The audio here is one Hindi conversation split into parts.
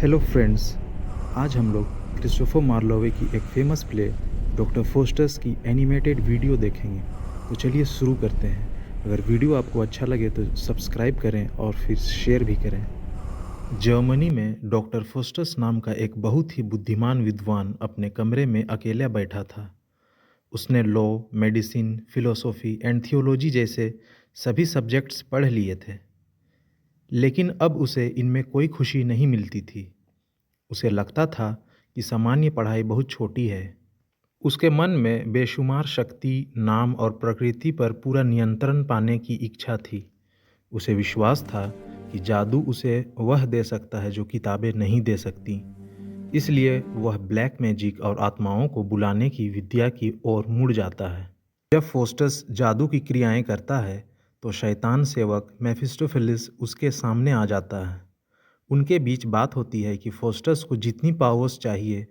Hello friends. आज हम लोग क्रिस्टोफर मार्लोवे की एक फेमस प्ले डॉक्टर फोस्टर्स की एनिमेटेड वीडियो देखेंगे। तो चलिए शुरू करते हैं। अगर वीडियो आपको अच्छा लगे तो सब्सक्राइब करें और फिर शेयर भी करें। जर्मनी में डॉक्टर फोस्टर्स नाम का एक बहुत ही बुद्धिमान विद्वान अपने कमरे में अकेला बैठा था। उसने law, medicine, philosophy and theology जैसे सभी सब्जेक्ट्स पढ़ लिए थे, लेकिन अब उसे इनमें कोई खुशी नहीं मिलती थी। उसे लगता था कि सामान्य पढ़ाई बहुत छोटी है। उसके मन में बेशुमार शक्ति, नाम और प्रकृति पर पूरा नियंत्रण पाने की इच्छा थी। उसे विश्वास था कि जादू उसे वह दे सकता है जो किताबें नहीं दे सकती। इसलिए वह ब्लैक मैजिक और आत्माओं को बुलाने की विद्या की ओर मुड़ जाता है। जब फोस्टस जादू की क्रियाएं करता है तो शैतान सेवक मेफिस्टोफेलिस उसके सामने आ जाता है। उनके बीच बात होती है कि फोस्टस को जितनी पावर्स चाहिए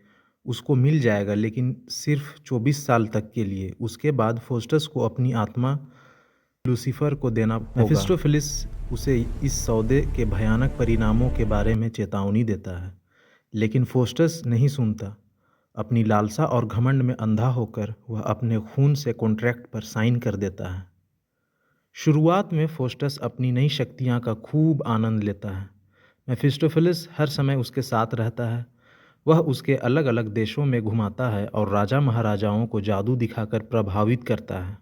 उसको मिल जाएगा, लेकिन सिर्फ 24 साल तक के लिए। उसके बाद फोस्टस को अपनी आत्मा लूसीफर को देना होगा। मेफिस्टोफेलिस उसे इस सौदे के भयानक परिणामों के बारे में चेतावनी देता है, लेकिन फोस्टस नहीं सुनता। अपनी लालसा और घमंड में अंधा होकर वह अपने खून से कॉन्ट्रैक्ट पर साइन कर देता है। शुरुआत में फोस्टस अपनी नई शक्तियाँ का खूब आनंद लेता है। मेफिस्टोफेलिस हर समय उसके साथ रहता है। वह उसके अलग अलग देशों में घुमाता है और राजा महाराजाओं को जादू दिखाकर प्रभावित करता है।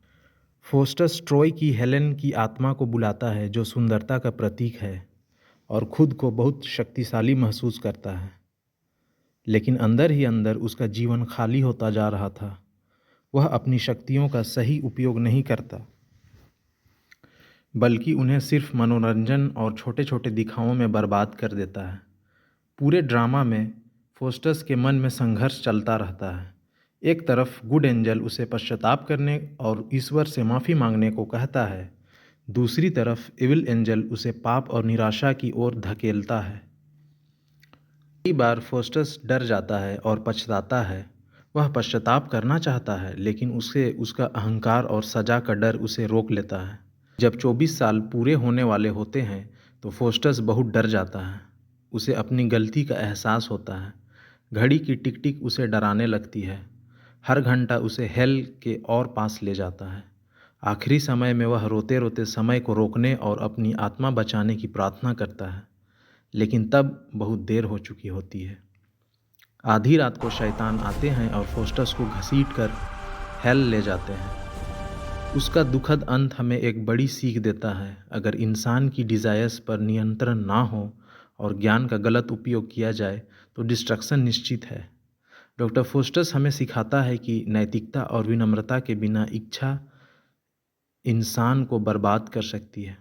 फोस्टस ट्रॉय की हेलेन की आत्मा को बुलाता है, जो सुंदरता का प्रतीक है, और खुद को बहुत शक्तिशाली महसूस करता है। लेकिन अंदर ही अंदर उसका जीवन खाली होता जा रहा था। वह अपनी शक्तियों का सही उपयोग नहीं करता, बल्कि उन्हें सिर्फ मनोरंजन और छोटे छोटे दिखावों में बर्बाद कर देता है। पूरे ड्रामा में फोस्टस के मन में संघर्ष चलता रहता है। एक तरफ गुड एंजल उसे पश्चाताप करने और ईश्वर से माफ़ी मांगने को कहता है, दूसरी तरफ इविल एंजल उसे पाप और निराशा की ओर धकेलता है। कई बार फोस्टस डर जाता है और पछताता है। वह पश्चाताप करना चाहता है, लेकिन उसे उसका अहंकार और सजा का डर उसे रोक लेता है। जब 24 साल पूरे होने वाले होते हैं तो फोस्टस बहुत डर जाता है। उसे अपनी गलती का एहसास होता है। घड़ी की टिक टिक उसे डराने लगती है। हर घंटा उसे हेल के और पास ले जाता है। आखिरी समय में वह रोते रोते समय को रोकने और अपनी आत्मा बचाने की प्रार्थना करता है, लेकिन तब बहुत देर हो चुकी होती है। आधी रात को शैतान आते हैं और फोस्टस को घसीट कर हेल ले जाते हैं। उसका दुखद अंत हमें एक बड़ी सीख देता है। अगर इंसान की डिज़ायर्स पर नियंत्रण ना हो और ज्ञान का गलत उपयोग किया जाए तो डिस्ट्रक्शन निश्चित है। डॉक्टर फोस्टस हमें सिखाता है कि नैतिकता और विनम्रता के बिना इच्छा इंसान को बर्बाद कर सकती है।